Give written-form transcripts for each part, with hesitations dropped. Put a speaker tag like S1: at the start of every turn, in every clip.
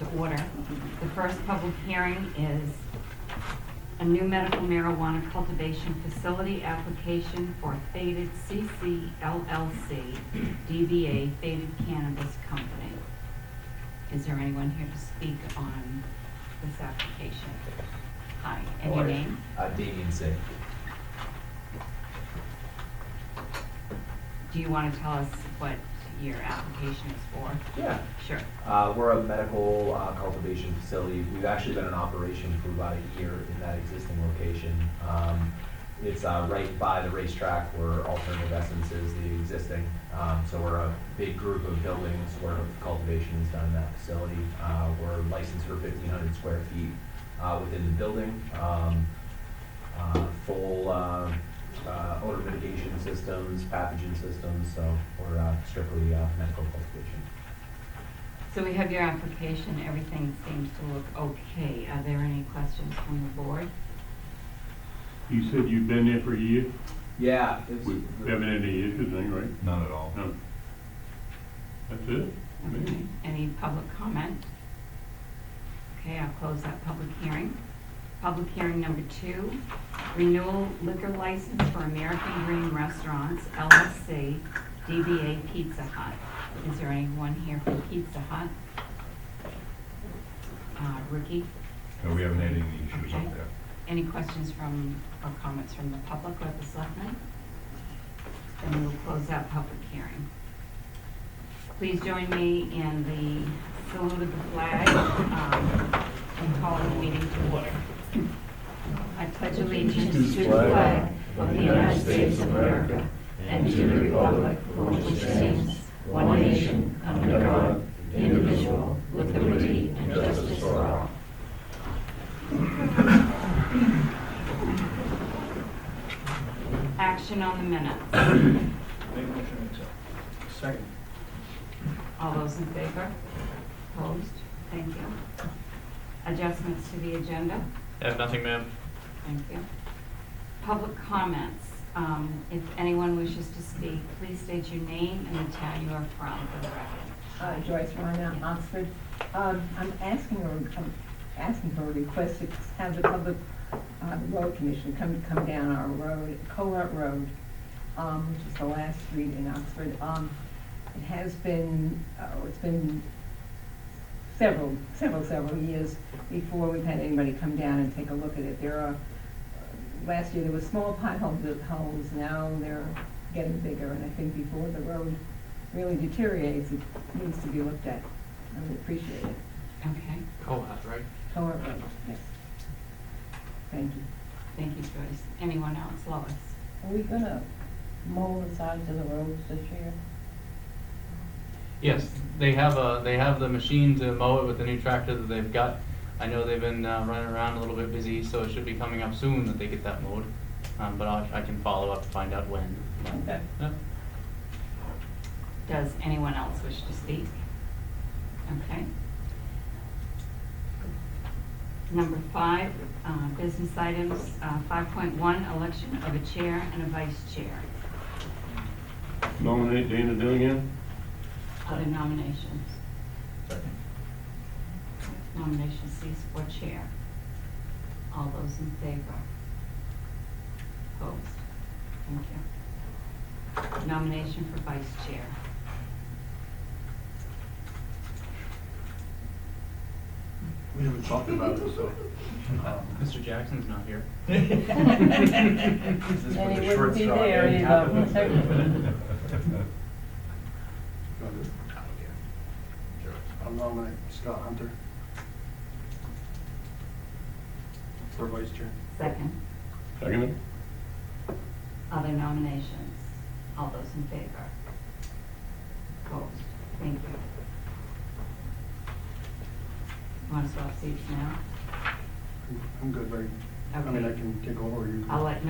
S1: to order. The first public hearing is a new medical marijuana cultivation facility application for Faded CC LLC, DBA Faded Cannabis Company. Is there anyone here to speak on this application? Hi, and your name?
S2: Damien Singh.
S1: Do you want to tell us what your application is for?
S2: Yeah.
S1: Sure.
S2: We're a medical cultivation facility. We've actually been in operation for about a year in that existing location. It's right by the racetrack where Alternative Essence is the existing. So we're a big group of buildings where cultivation is done in that facility. We're licensed for 1,500 square feet within the building. Full odor mitigation systems, pathogen systems, so we're strictly medical cultivation.
S1: So we have your application. Everything seems to look okay. Are there any questions from the board?
S3: You said you've been there for a year?
S2: Yeah.
S3: We haven't had any issues, anything, right?
S4: None at all.
S3: No. That's it?
S1: Okay. Any public comment? Okay, I'll close that public hearing. Public hearing number 2, renewal liquor license for American Green Restaurants, LLC, DBA Pizza Hut. Is there anyone here from Pizza Hut? Ricky?
S4: No, we haven't had any issues
S1: Okay.
S4: up there.
S1: Any questions from, or comments from the public or the selectmen? Then we'll close that public hearing. Please join me in the salute of the flag and calling the meeting to order. I pledge allegiance to the flag of the United States of America and to the republic for which it stands, one nation, under God, indivisible, with liberty and justice for all. Action on the minutes.
S5: Make a motion to accept. Second.
S1: All those in favor? Opposed? Thank you. Adjustments to the agenda?
S6: I have nothing, ma'am.
S1: Thank you. Public comments. If anyone wishes to speak, please state your name and the town you are from for the record.
S7: Joyce Rana,
S1: Yeah.
S7: Oxford. I'm asking for a request to have the public, road commission come down our road, Cohort Road, which is the last street in Oxford. It has been, it's been several years before we've had anybody come down and take a look at it. There are, last year there were small potholes, now they're getting bigger, and I think before the road really deteriorates, it needs to be looked at. I would appreciate it.
S1: Okay.
S6: Cohat, right?
S7: Cohort Road, yes. Thank you.
S1: Thank you, Joyce. Anyone else? Lois?
S8: Are we gonna mow the sides of the roads this year?
S6: Yes, they have the machine to mow it with the new tractor that they've got. I know they've been running around a little bit busy, so it should be coming up soon that they get that mowed. But I can follow up to find out when.
S7: Okay.
S6: Yeah.
S1: Does anyone else wish to speak? Okay. Number 5, business items, 5.1, election of a chair and a vice chair.
S3: Nominate Dana Dillingham?
S1: Other nominations?
S4: Second.
S1: Nomination cease for chair. All those in favor? Opposed? Thank you. Nomination for vice chair.
S5: We haven't talked about it, so.
S6: Mr. Jackson's not here.
S8: And he wouldn't be there either.
S5: I'll nominate Scott Hunter for vice chair.
S1: Second.
S3: Second?
S1: Other nominations? All those in favor? Opposed? Thank you. Want to swap seats now?
S5: I'm good, right? I mean, I can take over, you.
S1: I'll let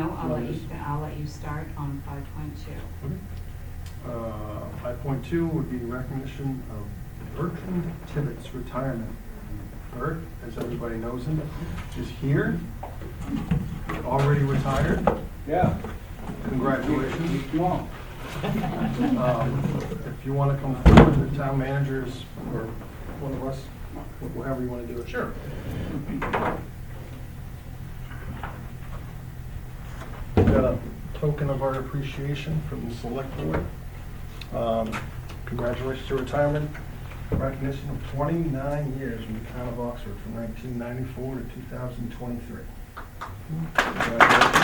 S1: you start on 5.2.
S5: 5.2 would be recognition of Bertrand Tibbetts' retirement. Bert, as everybody knows him, is here, already retired.
S2: Yeah.
S5: Congratulations.
S2: Come on.
S5: If you want to come forward, the town managers or one of us however you want to do it.
S2: Sure.
S5: We got a token of our appreciation from the select board. Congratulations to retirement, recognition of 29 years in the town of Oxford from 1994 to 2023. Congratulations.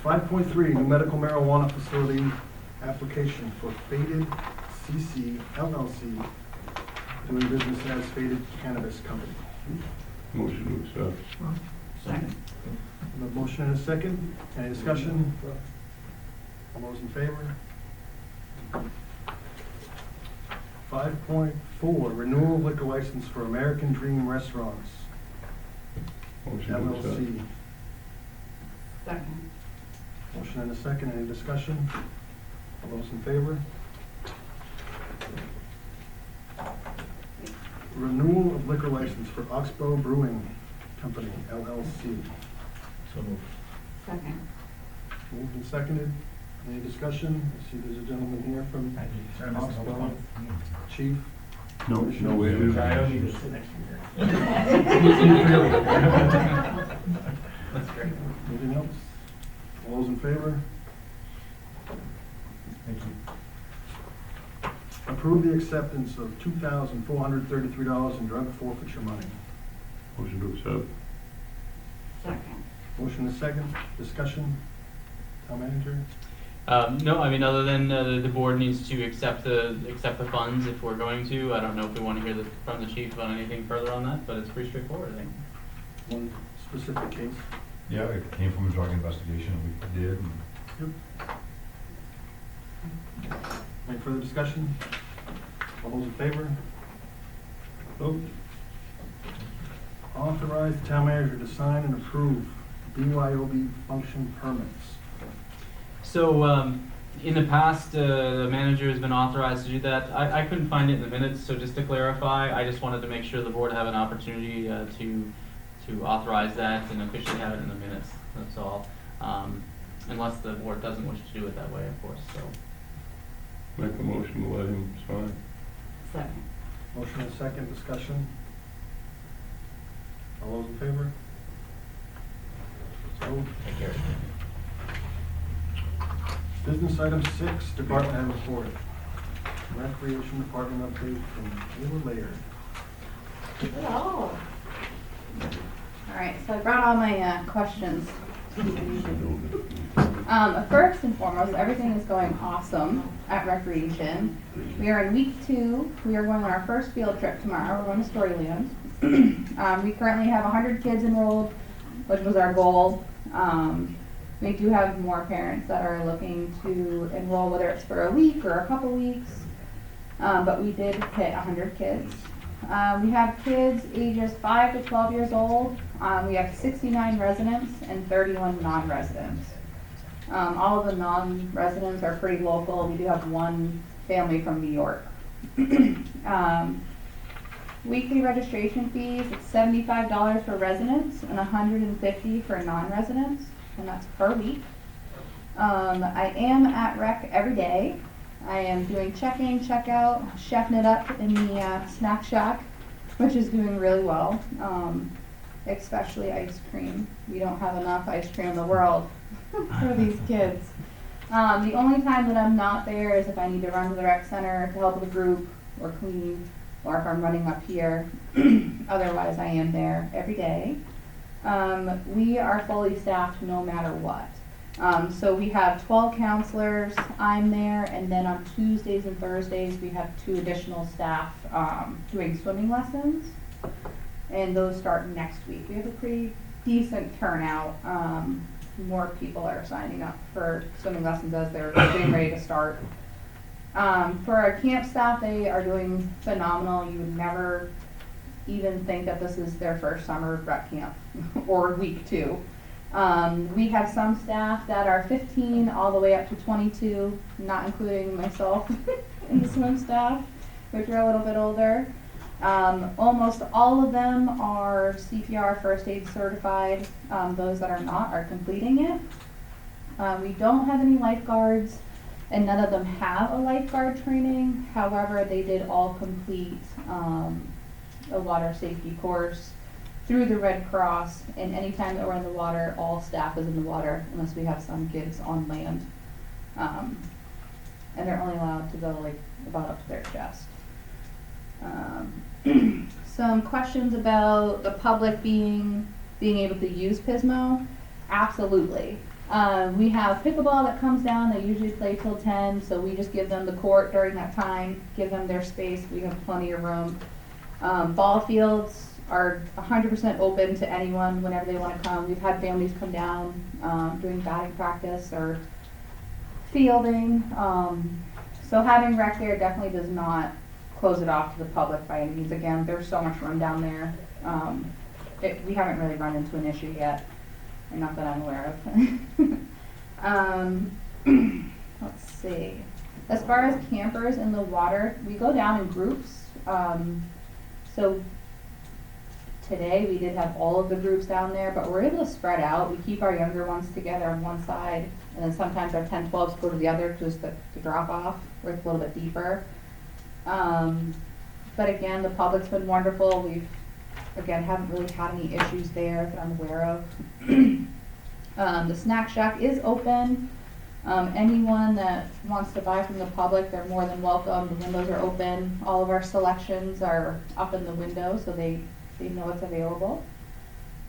S5: 5.3, new medical marijuana facility application for Faded CC LLC, doing business as Faded Cannabis Company.
S3: Motion to accept.
S1: Second.
S5: A motion and a second. Any discussion? All those in favor? 5.4, renewal of liquor license for American Dream Restaurants,
S3: Motion to accept.
S5: LLC.
S1: Second.
S5: Motion and a second. Any discussion? All those in favor? Renewal of liquor license for Oxbow Brewing Company, LLC.
S2: So moved.
S1: Second.
S5: Moved and seconded. Any discussion? I see there's a gentleman here from Oxbow. Chief?
S3: No issues.
S2: I don't need to sit next to you. That's great.
S5: Anything else? All those in favor?
S2: Thank you.
S5: Approve the acceptance of $2,433 in drug forfeiture money.
S3: Motion to accept.
S1: Second.
S5: Motion is second. Discussion? Town manager?
S6: No, I mean, other than the board needs to accept the funds if we're going to. I don't know if we want to hear from the chief on anything further on that, but it's pretty straightforward, I think.
S5: One specific case.
S4: Yeah, it came from a drug investigation we did. and
S5: Any further discussion? All those in favor? Vote. Authorize the town manager to sign and approve BYOB function permits.
S6: So, in the past, the manager has been authorized to do that. I couldn't find it in the minutes, so just to clarify, I just wanted to make sure the board have an opportunity to authorize that and officially have it in the minutes, that's all. Unless the board doesn't wish to do it that way, of course, so.
S3: Make a motion to let him sign.
S1: Second.
S5: Motion and second. Discussion? All those in favor? So,
S2: Take care.
S5: business item 6, department head report. Recreation department update from Taylor Laird.
S9: Hello. All right, so I brought all my questions. First and foremost, everything is going awesome at Recreation. We are in week 2. We are going on our first field trip tomorrow. We're going to Storyland. We currently have 100 kids enrolled, which was our goal. We do have more parents that are looking to enroll, whether it's for a week or a couple weeks. But we did hit 100 kids. We have kids ages 5 to 12 years old. We have 69 residents and 31 non-residents. All of the non-residents are pretty local. We do have one family from New York. Weekly registration fees, it's $75 for residents and $150 for non-residents, and that's per week. I am at rec every day. I am doing check-in, check-out, chefing it up in the snack shack, which is doing really well, especially ice cream. We don't have enough ice cream in the world for these kids. The only time that I'm not there is if I need to run to the rec center to help with a group or clean, or if I'm running up here. Otherwise, I am there every day. We are fully staffed no matter what. So we have 12 counselors, I'm there, and then on Tuesdays and Thursdays, we have 2 additional staff doing swimming lessons, and those start next week. We have a pretty decent turnout. More people are signing up for swimming lessons as they're getting ready to start. For our camp staff, they are doing phenomenal. You would never even think that this is their first summer rec camp or week 2. We have some staff that are 15 all the way up to 22, not including myself in the swim staff, which are a little bit older. Almost all of them are CPR first aid certified. Those that are not are completing it. We don't have any lifeguards, and none of them have a lifeguard training. However, they did all complete a water safety course through the Red Cross, and anytime that we're in the water, all staff is in the water unless we have some kids on land. And they're only allowed to go like about up to their chest. Some questions about the public being able to use Pismo. Absolutely. We have pickleball that comes down. They usually play till 10, so we just give them the court during that time, give them their space. We have plenty of room. Ball fields are 100% open to anyone whenever they want to come. We've had families come down doing batting practice or fielding. So having rec there definitely does not close it off to the public by any means. Again, there's so much room down there. We haven't really run into an issue yet, or not that I'm aware of. Let's see. As far as campers in the water, we go down in groups. So today we did have all of the groups down there, but we're able to spread out. We keep our younger ones together on one side, and then sometimes our 10-12s go to the other just to drop off, where it's a little bit deeper. But again, the public's been wonderful. We've, again, haven't really had any issues there that I'm aware of. The snack shack is open. Anyone that wants to buy from the public, they're more than welcome. The windows are open. All of our selections are up in the window, so they know it's available.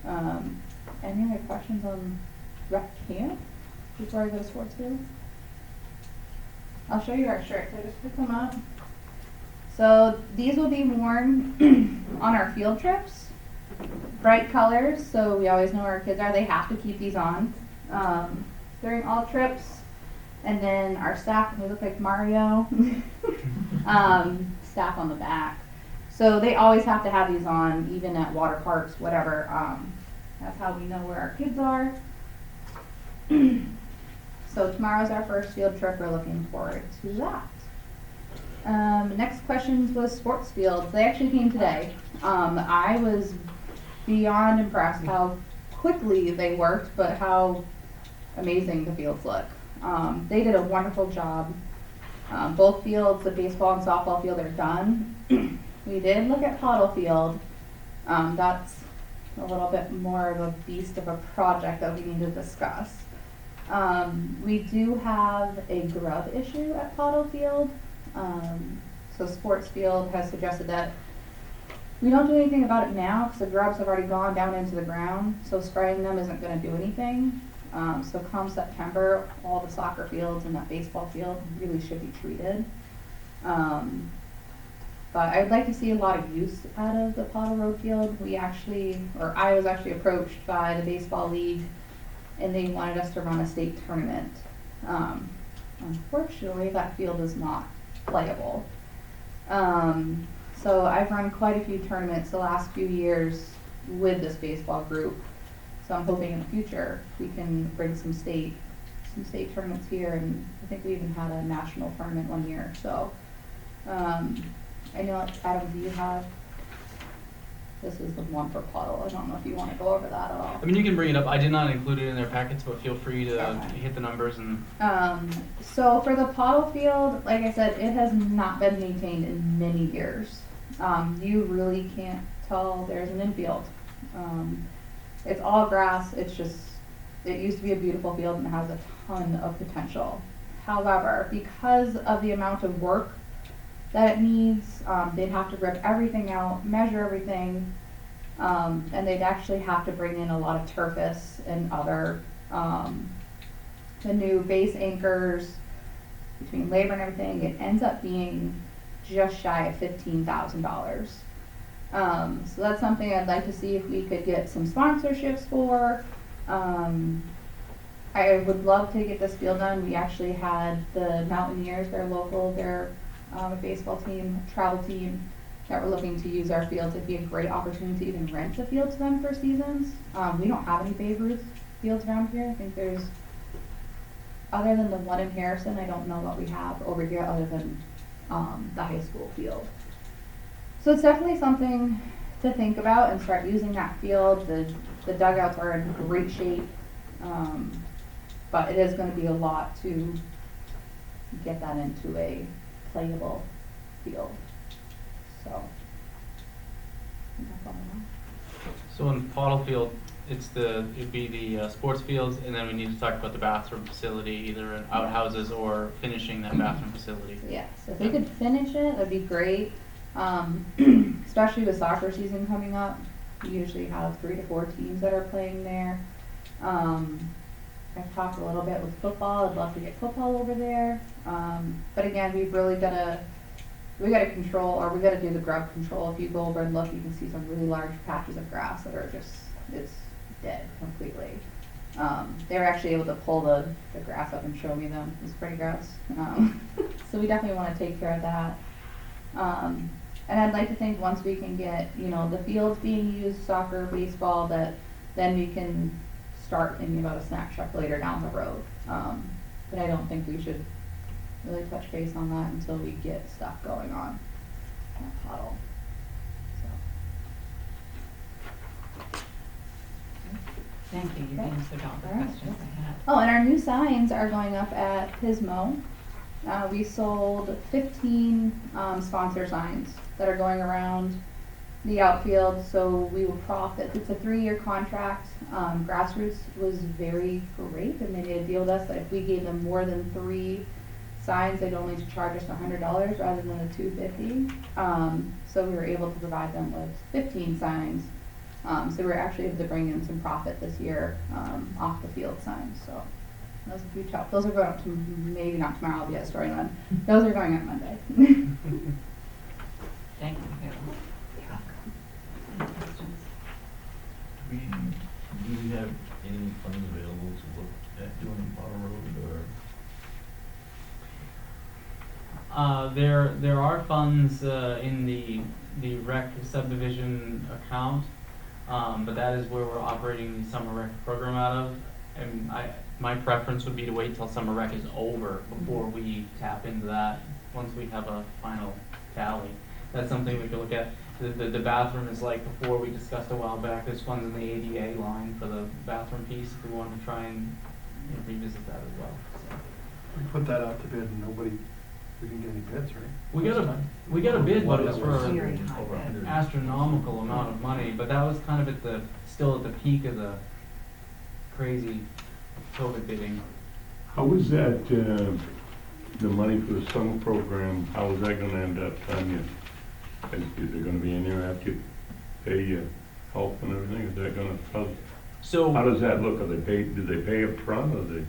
S9: Any other questions on rec camp before I go to sports fields? I'll show you our shirts. I just picked them up. So these will be worn on our field trips. Bright colors, so we always know where our kids are. They have to keep these on during all trips. And then our staff, we look like Mario, staff on the back. So they always have to have these on, even at water parks, whatever. That's how we know where our kids are. So tomorrow's our first field trip. We're looking forward to that. Next questions was sports fields. They actually came today. I was beyond impressed how quickly they worked, but how amazing the fields look. They did a wonderful job. Both fields, the baseball and softball field, are done. We did look at Pottle Field. That's a little bit more of a beast of a project that we need to discuss. We do have a grub issue at Pottle Field. So Sports Field has suggested that we don't do anything about it now because the grubs have already gone down into the ground, so spraying them isn't going to do anything. So come September, all the soccer fields and that baseball field really should be treated. But I'd like to see a lot of use out of the Pottle Road field. I was actually approached by the baseball league, and they wanted us to run a state tournament. Unfortunately, that field is not playable. So I've run quite a few tournaments the last few years with this baseball group. So I'm hoping in the future we can bring some state tournaments here, and I think we even had a national tournament one year. So I know, Adam, do you have? This is the one for Pottle. I don't know if you want to go over that at all.
S6: I mean, you can bring it up. I did not include it in their packets, but feel free to
S9: Okay.
S6: hit the numbers and.
S9: So for the Pottle Field, like I said, it has not been maintained in many years. You really can't tell there's an infield. It's all grass. It used to be a beautiful field and it has a ton of potential. However, because of the amount of work that it needs, they'd have to rip everything out, measure everything, and they'd actually have to bring in a lot of turfus and other, the new base anchors, between labor and everything. It ends up being just shy of $15,000. So that's something I'd like to see if we could get some sponsorships for. I would love to get this field done. We actually had the Mountaineers, they're local, they're a baseball team, travel team, that were looking to use our fields. It'd be a great opportunity to even rent the field to them for seasons. We don't have any Babe Ruth fields around here. I think there's, other than the one in Harrison, I don't know what we have over here other than the high school field. So it's definitely something to think about and start using that field. The dugouts are in great shape. But it is gonna be a lot to get that into a playable field, so. That's all I know.
S6: So in Pottle Field, it'd be the sports fields, and then we need to talk about the bathroom facility, either in outhouses or finishing that bathroom facility.
S9: So yeah, so if we could finish it, that'd be great. Especially with soccer season coming up, we usually have 3 to 4 teams that are playing there. I've talked a little bit with football. I'd love to get football over there. But again, we gotta control, or we gotta do the grub control. If you go over and look, you can see some really large patches of grass that are just, it's dead completely. They were actually able to pull the grass up and show me them. It was pretty gross. So we definitely wanna take care of that. And I'd like to think once we can get, the fields being used, soccer, baseball, that then we can start thinking about a snack truck later down the road. But I don't think we should really touch base on that until we get stuff going on at Pottle.
S1: Thank you, you
S9: Okay.
S1: answered all the
S9: All right.
S1: questions I had.
S9: Oh, and our new signs are going up at Pismo. We sold 15 sponsor signs that are going around the outfield, so we will profit. It's a 3-year contract. Grassroots was very great, and they made a deal with us that if we gave them more than 3 signs, they'd only charge us $100 rather than the $250. So we were able to provide them with 15 signs. So we were actually able to bring in some profit this year off the field signs. So that was a huge help. Those are going up to, maybe not tomorrow, I'll be at story then. Those are going up Monday.
S1: Thank you, Carol. Any questions?
S10: Do we have any funds available to look at doing Pottle Road, or?
S6: There are funds in the rec subdivision account, but that is where we're operating the summer rec program out of. And my preference would be to wait till summer rec is over before we tap into that, once we have a final tally. That's something we could look at. The bathroom is like before we discussed a while back, there's funds in the ADA line for the bathroom piece, if we wanted to try and revisit that as well. So.
S5: We put that out to bid and we didn't get any bids, right?
S6: We got a bid, but it was for
S1: Very
S6: an
S1: high bid.
S6: astronomical amount of money, but that was kind of still at the peak of the crazy COVID bidding.
S3: How was that, the money for the summer program, how is that gonna end up, Tanya? Is it gonna be in there after you pay your help and everything? Is that gonna, how
S6: So.
S3: does that look? Do they pay up front or they?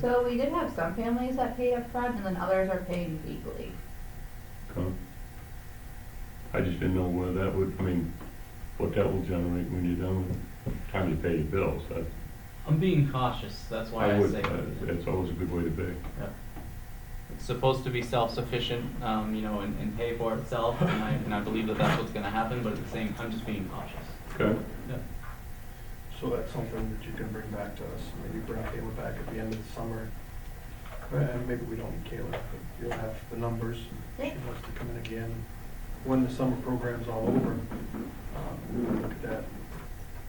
S9: So we did have some families that paid up front, and then others are paying weekly.
S3: Come? I just didn't know where that would, what that will generate when you're done with it. Time to pay your bills,
S6: I'm being cautious, that's why I
S3: would,
S6: say.
S3: it's always a good way to be.
S6: Yeah. It's supposed to be self-sufficient, and pay for itself, and I believe that that's what's gonna happen, but at the same time, just being cautious.
S3: Okay?
S6: Yeah.
S5: So that's something that you can bring back to us. Maybe bring Kayla back at the end of the summer. Maybe we don't need Kayla, but you'll have the numbers. If she wants to come in again. When the summer program's all over, we'll look at that.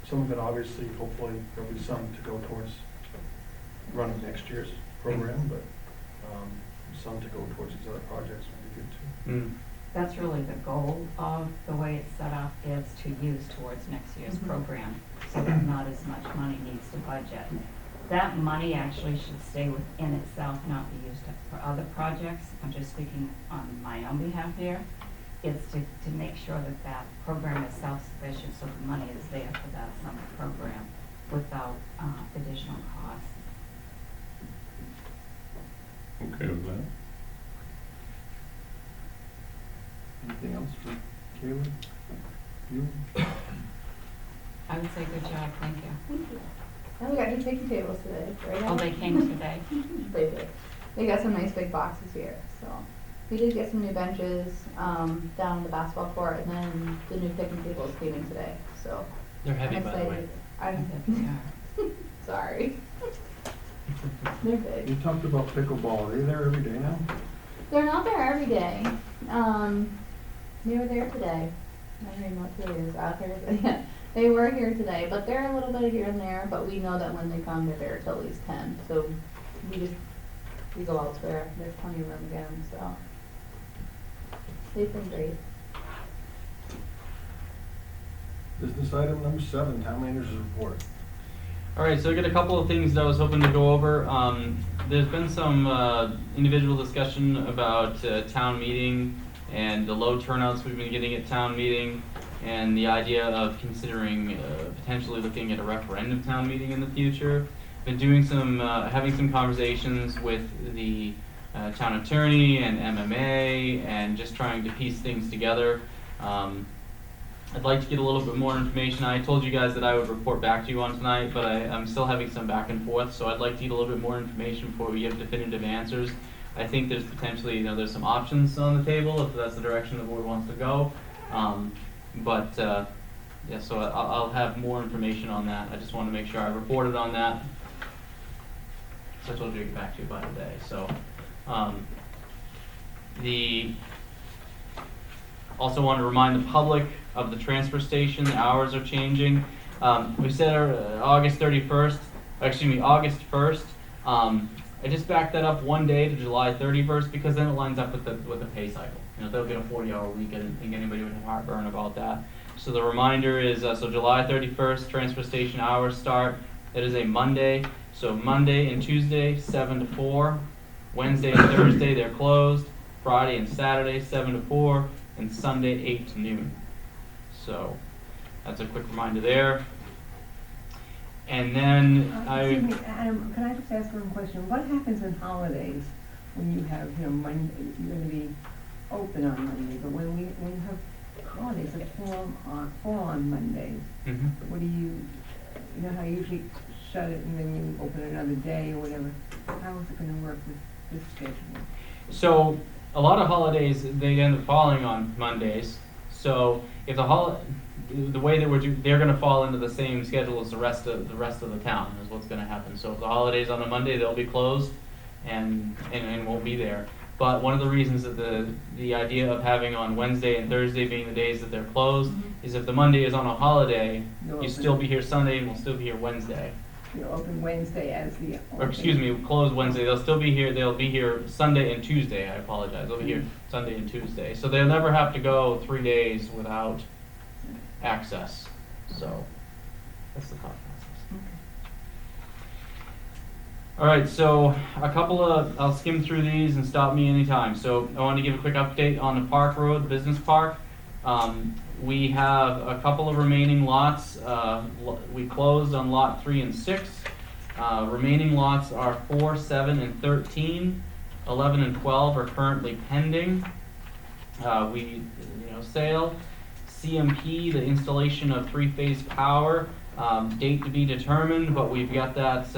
S5: Some of it, obviously, hopefully, there'll be some to go towards running next year's program, but some to go towards these other projects would be good too.
S6: Mm.
S1: That's really the goal of the way it's set up, is to use towards next year's program, so that not as much money needs to budget. That money actually should stay within itself, not be used for other projects. I'm just speaking on my own behalf here. It's to make sure that that program is self-sufficient, so the money is there for that summer program without additional costs.
S3: Okay with that?
S5: Anything else for Kayla? You?
S1: I would say good job, thank you.
S9: Thank you. And we got new picnic tables today, right?
S1: Oh, they came today?
S9: They did. They got some nice big boxes here, so. We did get some new benches, down in the basketball court, and then the new picnic tables came in today, so.
S6: They're heavy,
S9: I'm
S6: by the way.
S9: excited. Sorry. They're big.
S5: You talked about pickleball. Are they there every day now?
S9: They're not there every day. They were there today. I don't even know what today is out here, but yeah, they were here today, but they're a little bit here and there, but we know that when they come, they're there till at least 10, so we go elsewhere, there's plenty of room again, so. They've been great.
S5: Business item number 7, town manager's report.
S6: All right, so I got a couple of things that I was hoping to go over. There's been some individual discussion about town meeting and the low turnouts we've been getting at town meeting, and the idea of considering potentially looking at a referendum town meeting in the future. Been doing some, having some conversations with the town attorney and MMA, and just trying to piece things together. I'd like to get a little bit more information. I told you guys that I would report back to you on tonight, but I'm still having some back and forth, so I'd like to get a little bit more information before we get definitive answers. I think there's potentially, there's some options on the table if that's the direction the board wants to go. Yeah, so I'll have more information on that. I just want to make sure I reported on that. So I told you to get back to you by today. So, also want to remind the public of the transfer station. The hours are changing. We said August 31st, August 1st. I just backed that up one day to July 31st because then it lines up with the pay cycle. They'll get a 40-hour week. I didn't think anybody would have heartburn about that. So the reminder is, so July 31st, transfer station hours start. It is a Monday. So Monday and Tuesday, 7 to 4. Wednesday and Thursday, they're closed. Friday and Saturday, 7 to 4. And Sunday, 8 to noon. So that's a quick reminder there. And then
S7: Excuse me, Adam, can I just ask one question? What happens on holidays when you have, Monday, you're gonna be open on Monday, but when you have holidays that fall on Mondays, what do you know how you usually shut it and then you open another day or whatever? How is it gonna work with this schedule?
S6: So a lot of holidays, they end up falling on Mondays. So if the way that they're going to fall into the same schedule as the rest of the town is what's going to happen. So if the holiday's on a Monday, they'll be closed and won't be there. But one of the reasons that the idea of having on Wednesday and Thursday being the days that they're closed is if the Monday is on a holiday, you still be here Sunday and we'll still be here Wednesday.
S7: You're open Wednesday as the.
S6: Or excuse me, closed Wednesday. They'll still be here. They'll be here Sunday and Tuesday. I apologize. They'll be here Sunday and Tuesday. So they'll never have to go 3 days without access. So that's the thought process. All right. So I'll skim through these and stop me anytime. So I want to give a quick update on the Park Road, the business park. We have a couple of remaining lots. We closed on lot 3 and 6. Remaining lots are 4, 7, and 13. 11 and 12 are currently pending. Sale. CMP, the installation of 3-phase power. Date to be determined, but we've got that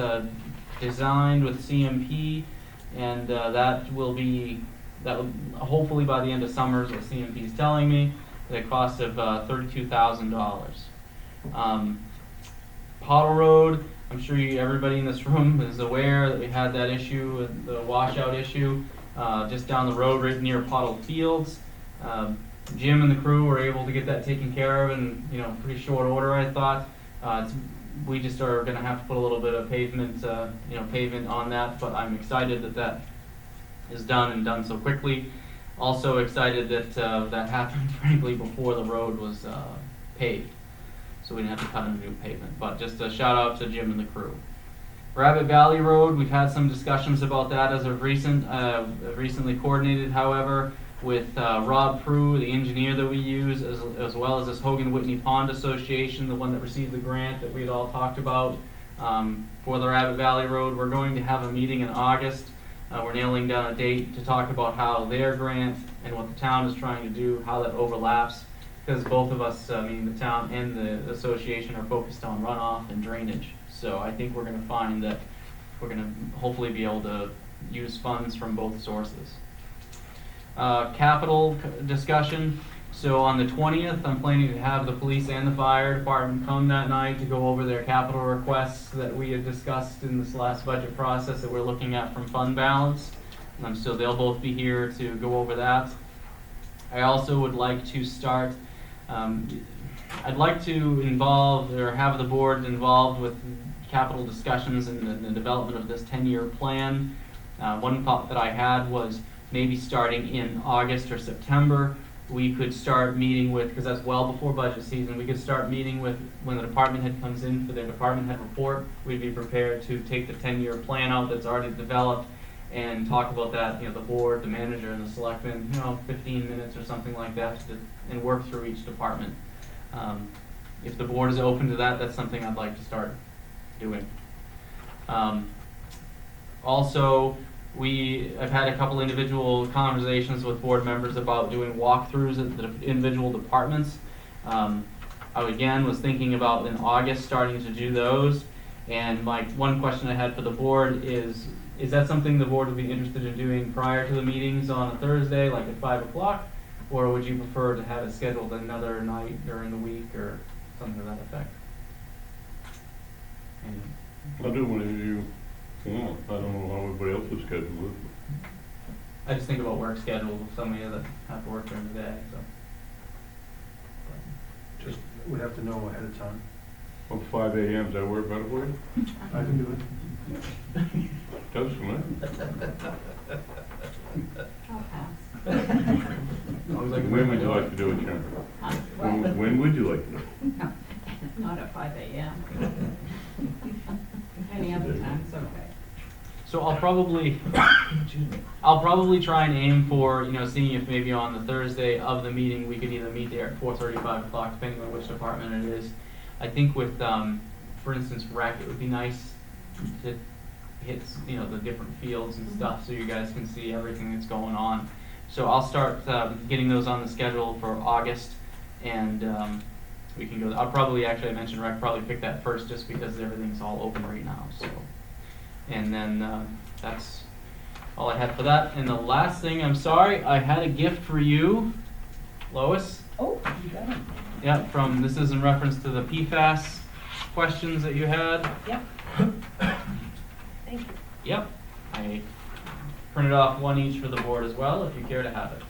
S6: designed with CMP, and that will hopefully by the end of summer is what CMP is telling me. At a cost of $32,000. Pottle Road, I'm sure everybody in this room is aware that we had that issue, the washout issue, just down the road right near Pottle Fields. Jim and the crew were able to get that taken care of in pretty short order, I thought. We just are going to have to put a little bit of pavement on that, but I'm excited that is done and done so quickly. Also excited that that happened, frankly, before the road was paved, so we didn't have to cut into new pavement. But just a shout out to Jim and the crew. Rabbit Valley Road, we've had some discussions about that as of recently coordinated, however, with Rob Prue, the engineer that we use, as well as this Hogan Whitney Pond Association, the one that received the grant that we had all talked about for the Rabbit Valley Road. We're going to have a meeting in August. We're nailing down a date to talk about how their grant and what the town is trying to do, how that overlaps, because both of us, meaning the town and the association, are focused on runoff and drainage. So I think we're going to find that we're going to hopefully be able to use funds from both sources. Capital discussion. So on the 20th, I'm planning to have the police and the fire department come that night to go over their capital requests that we had discussed in this last budget process that we're looking at from fund balance. So they'll both be here to go over that. I also would like to start, I'd like to involve or have the board involved with capital discussions and the development of this 10-year plan. One thought that I had was maybe starting in August or September, we could start meeting with, because that's well before budget season, we could start meeting with, when the department head comes in for their department head report, we'd be prepared to take the 10-year plan out that's already developed and talk about that, the board, the manager, and the selectmen, 15 minutes or something like that, and work through each department. If the board is open to that, that's something I'd like to start doing. Also, I've had a couple individual conversations with board members about doing walkthroughs at the individual departments. I again was thinking about in August starting to do those. And one question I had for the board is that something the board would be interested in doing prior to the meetings on a Thursday, like at 5 o'clock? Or would you prefer to have it scheduled another night during the week or something to that effect?
S3: I'll do whatever you want. I don't know how everybody else's schedule is.
S6: I just think about work schedules of some of you that have to work during the day, so.
S5: Just, we'd have to know ahead of time.
S3: Well, 5 a.m., does that work better for you?
S5: I can do it.
S3: Does for me.
S1: I'll pass.
S3: When would you like to do it, Sharon? When would you like to do it?
S1: Not at 5 a.m. Any other time's okay.
S6: So I'll probably try and aim for, seeing if maybe on the Thursday of the meeting, we could either meet there at 4:30, 5 o'clock, depending on which department it is. I think with, for instance, rec, it would be nice to hit, the different fields and stuff so you guys can see everything that's going on. So I'll start getting those on the schedule for August, and we can go. I'll probably, actually, I mentioned rec, probably pick that first just because everything's all open right now. So, and then that's all I had for that. And the last thing, I'm sorry, I had a gift for you, Lois.
S7: Oh, you got it.
S6: Yep, this is in reference to the PFAS questions that you had.
S7: Yep. Thank you.
S6: Yep, I printed off one each for the board as well, if you care to have it.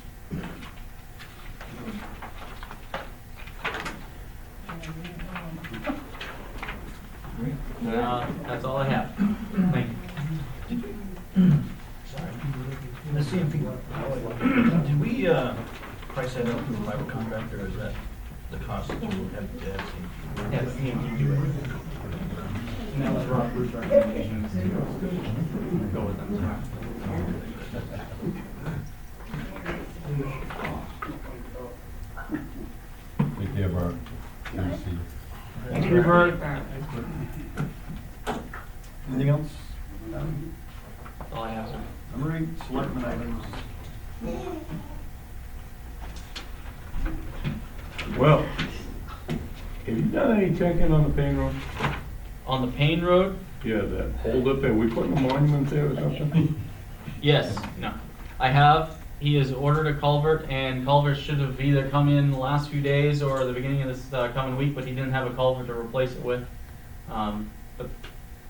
S6: That's all I have. Thank you.
S10: Sorry. The CMP, did we price that out to the fiber contractor, or is that the cost that you would have to have CMP?
S6: Yeah, the CMP do it. And that was Rob Bruce's recommendation, to go with them.
S4: Take care, Bart. Good to see you.
S6: Thank you, Bert.
S5: Anything else?
S6: That's all I have, sir.
S5: Number 8, selectmen items.
S3: Well, have you done any checking on the Payne Road?
S6: On the Payne Road?
S3: Yeah, that hold up there, we putting a monument there or something?
S6: Yes, no. I have. He has ordered a culvert, and culverts should have either come in the last few days or the beginning of this coming week, but he didn't have a culvert to replace it with. But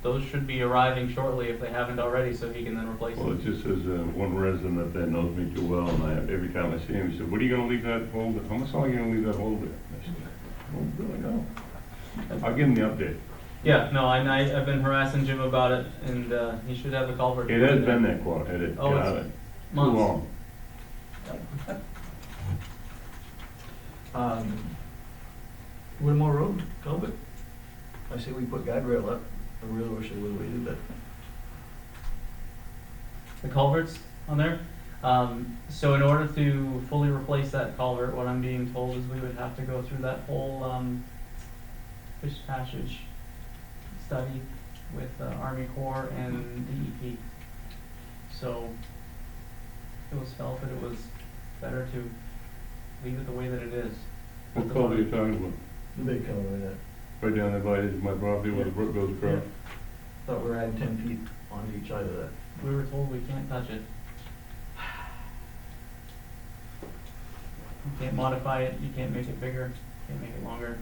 S6: those should be arriving shortly if they haven't already, so he can then replace
S3: Well,
S6: it.
S3: it just says, one resident up there knows me too well, and every time I see him, he said, "What are you gonna leave that hole there? How much long are you gonna leave that hole there?" I said, "I don't really know." I'll give him the update.
S6: Yeah, no, I've been harassing Jim about it, and he should have a culvert.
S3: It has been that quiet, it,
S6: Oh, it's
S3: too
S6: months.
S3: long.
S10: Whittemore Road, culvert. I say we put guide rail up. I really wish I would've waited, but
S6: The culverts on there. So in order to fully replace that culvert, what I'm being told is we would have to go through that whole fish passage study with Army Corps and DEP. So it was felt that it was better to leave it the way that it is.
S3: What culvert are you talking about?
S10: the big culvert right there.
S3: Right down there by my property where the brook goes across?
S10: Thought we were adding 10 feet onto each side of that.
S6: We were told we can't touch it. You can't modify it, you can't make it bigger, can't make it longer.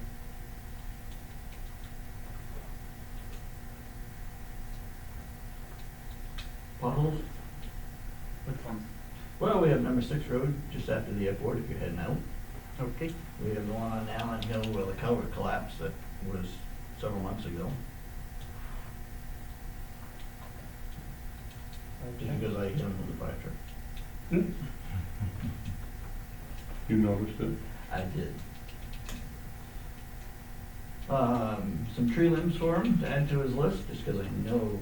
S10: Potholes?
S6: Which ones?
S10: Well, we have number 6 road, just after the airport if you're heading out.
S6: Okay.
S10: We have the one on Allen Hill where the culvert collapsed that was several months ago. Just because I hit him with a fire truck.
S3: You noticed it?
S10: I did. Some tree limbs for him to add to his list, just because I know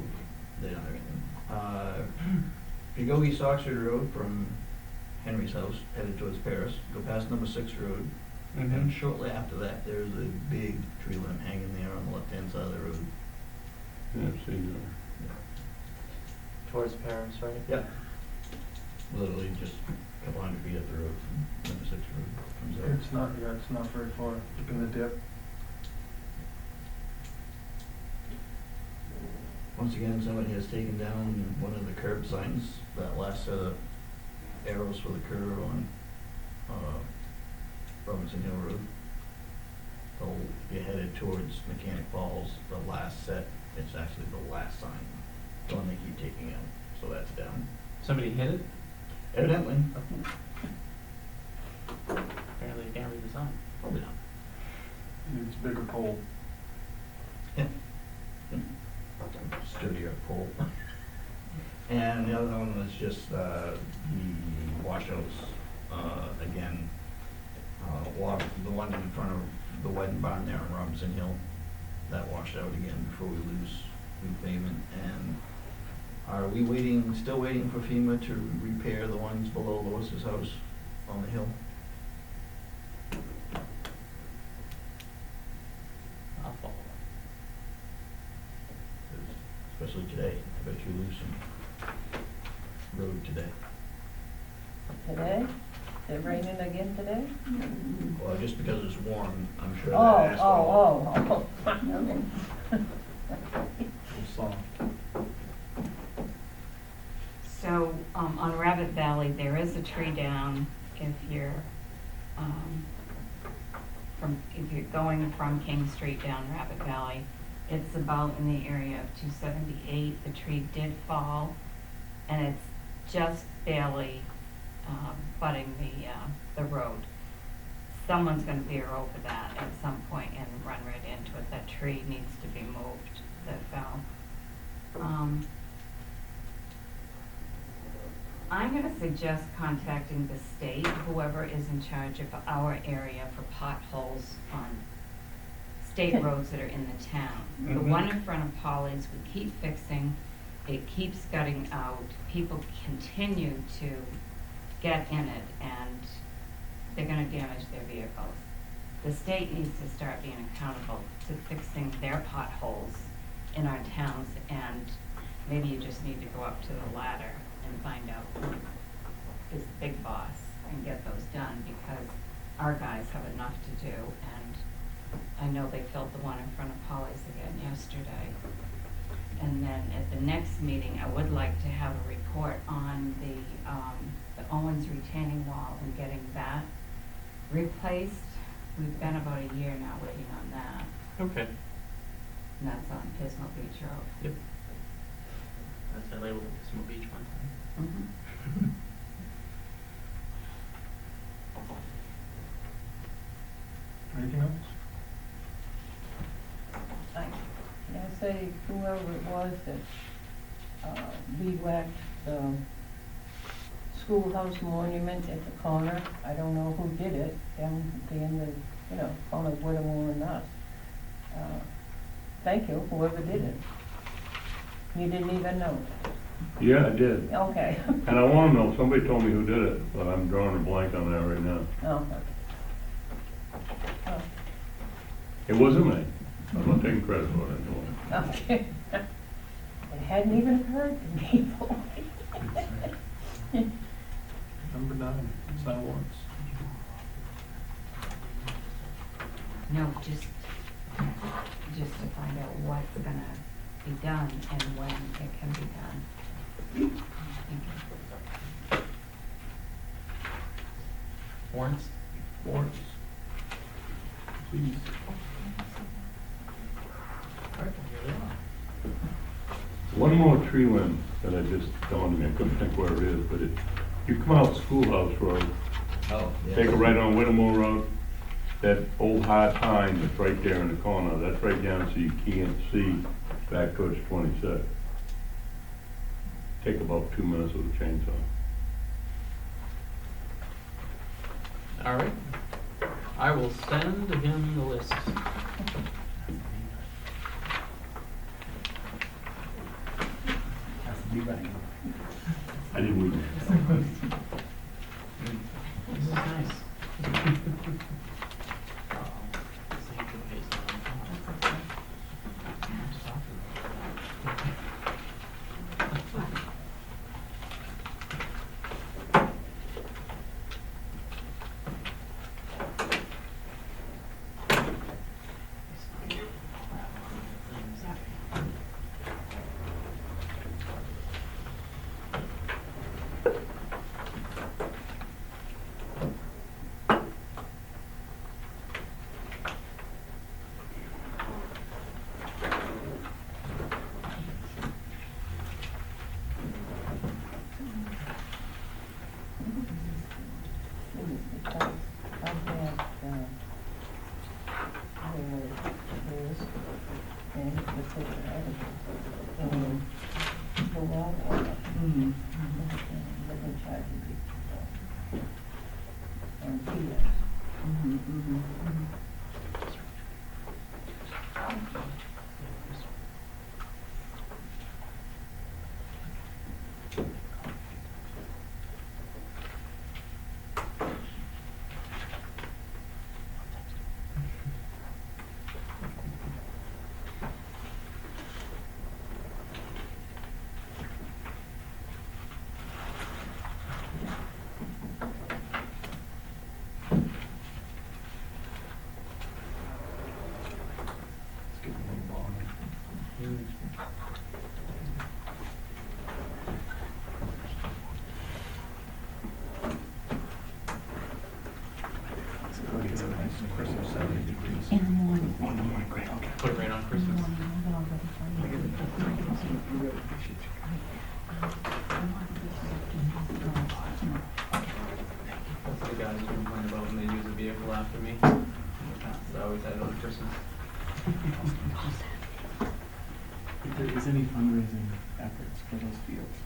S10: they don't have anything. Pigogi Oxford Road from Henry's house headed towards Paris, go past number 6 road. And shortly after that, there's a big tree limb hanging there on the left-hand side of the road.
S3: Yeah, I've seen
S6: Towards Paris, right?
S10: Yep. Literally just a couple hundred feet up the road from number 6 road comes out.
S5: It's not very far, up in the dip.
S10: Once again, somebody has taken down one of the curb signs, that last set of arrows for the curve on, Robinson Hill Road. They'll be headed towards Mechanic Falls, the last set, it's actually the last sign, the one they keep taking out, so that's down.
S6: Somebody hit it?
S10: Evidently,
S6: Apparently you can't read the sign.
S10: probably not.
S5: It's a bigger pole.
S10: Sturdier pole. And the other one was just, the washouts, again, the one in front of the wedding barn there on Robinson Hill, that washed out again before we lose pavement. And are we still waiting for FEMA to repair the ones below Lewis's house on the hill?
S6: I'll follow
S10: Especially today, I bet you lose some road today.
S8: Today? Is it raining again today?
S10: Well, just because it's warm, I'm sure that
S8: Oh,
S10: asphalt.
S5: Soft.
S1: So, on Rabbit Valley, there is a tree down if you're, if you're going from King Street down Rabbit Valley. It's about in the area of 278. The tree did fall, and it's just barely butting the road. Someone's gonna veer over that at some point and run right into it. That tree needs to be moved that fell. I'm gonna suggest contacting the state, whoever is in charge of our area for potholes on state roads that are in the town. The one in front of Polly's, we keep fixing, it keeps gutting out, people continue to get in it, and they're gonna damage their vehicles. The state needs to start being accountable to fixing their potholes in our towns, and maybe you just need to go up to the ladder and find out who is the big boss and get those done, because our guys have enough to do, and I know they filled the one in front of Polly's again yesterday. And then at the next meeting, I would like to have a report on the Owens retaining wall and getting that replaced. We've been about a year now waiting on that,
S6: Okay.
S1: and that's on Pismo Beach Road.
S6: Yep. That's that label, Small Beach one.
S1: Mhm.
S5: Anything else?
S8: Can I say whoever it was that weed-whacked the schoolhouse monument at the corner? I don't know who did it, down at the end of, corner of Whittemore and us. Thank you, whoever did it. You didn't even know.
S3: Yeah, I did.
S8: Okay.
S3: And I wanna know, somebody told me who did it, but I'm drawing a blank on that right now.
S8: Oh. Oh,
S3: It wasn't me. I'm not taking credit for it anymore.
S8: okay. It hadn't even occurred to me before.
S5: Number 9, it's not once.
S1: No, just to find out what's gonna be done and when it can be done. Thank you.
S6: Warrants?
S5: Warrants. Please.
S6: All right, here they are.
S3: One more tree limb that I just dawned on me, I couldn't think where it is, but You come out Schoolhouse Road,
S10: Oh, yeah.
S3: take a right on Whittemore Road, that old hard pine that's right there in the corner, that's right down so you can't see back towards 26. Take about 2 minutes with a chainsaw.
S6: All right. I will send him the list.
S3: I didn't read that.
S6: This is nice.
S8: Because I had, years, and the picture editor, the wall, living charging people, and kilos.
S5: It's getting a little long. It's going to get a nice crisp 70 degrees.
S7: In the morning.
S5: In the morning, great, okay.
S6: Put it right on Christmas. That's the guys who complain about when they use a vehicle after me. So I always had it on Christmas.
S5: If there is any fundraising efforts for those fields,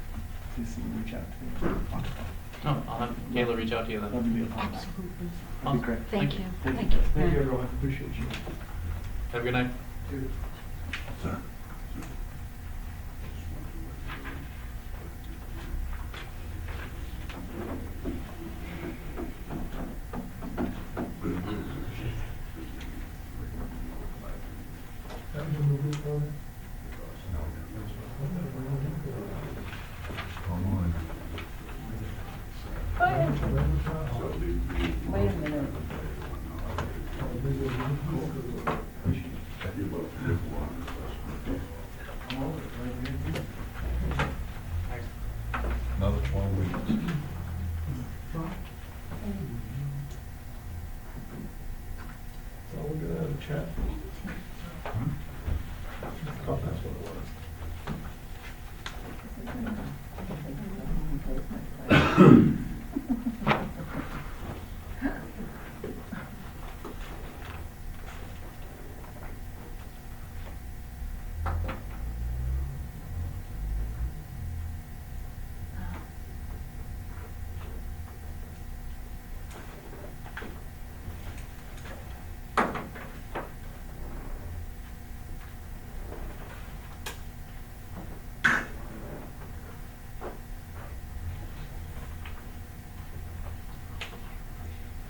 S5: please reach out to me. Talk about it.
S6: No, I'll have Kayla reach out to you
S5: Love
S6: then.
S5: to be a part of that. That'd be great.
S1: Thank you.
S5: Thank you, everyone. Appreciate you.
S6: Have a good night.
S8: Wait a minute.
S4: Another 12 weeks.
S5: So we're gonna have a chat. Thought that's what it was.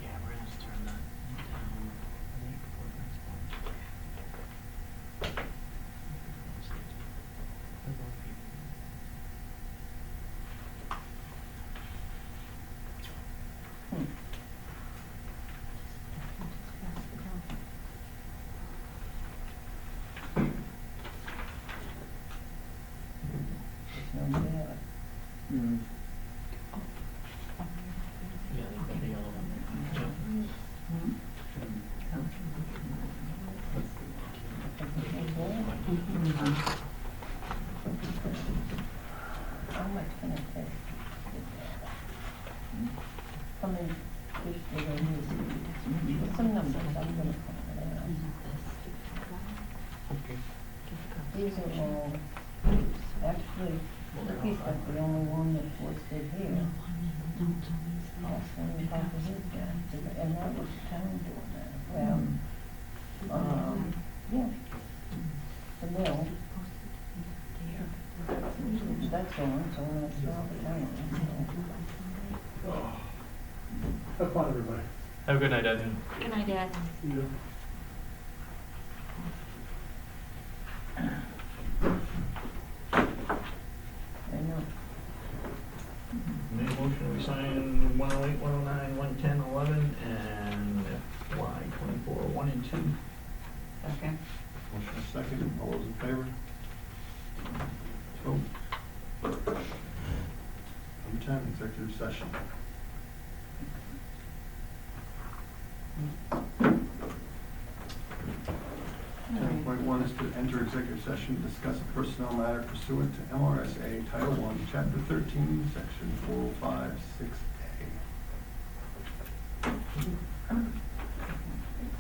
S6: Yeah, we're gonna just turn that down.
S8: No matter.
S6: Yeah, they've got the yellow one there.
S8: How much can it take? these are all, actually, he's got the only one that's listed here. Austin and Papa did that, and that was the town doing that. Well, yeah, the mill. That's on, so that's all the town, so.
S5: Have fun, everybody.
S6: Have a good night, Ed.
S1: Good night, Dad.
S8: I know.
S10: Make a motion, we sign 108, 109, 110, 11, and FY 24, 1 and 2.
S1: Second.
S5: Motion is second, all those in favor? So. Number 10, executive session. Ten point one is to enter executive session to discuss a personnel matter pursuant to MRSA Title I, Chapter 13, Section 405, 6A.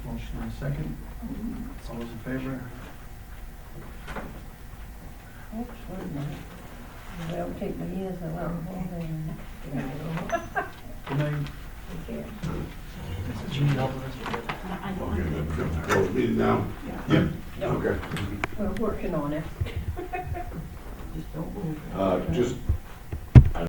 S5: Motion and second. All those in favor?
S8: Oops, wait a minute. They'll take my ears out.
S5: Good night.
S6: Do you need help with this?
S11: Close the meeting now?
S5: Yep.
S11: Okay.
S8: We're working on it.
S11: Just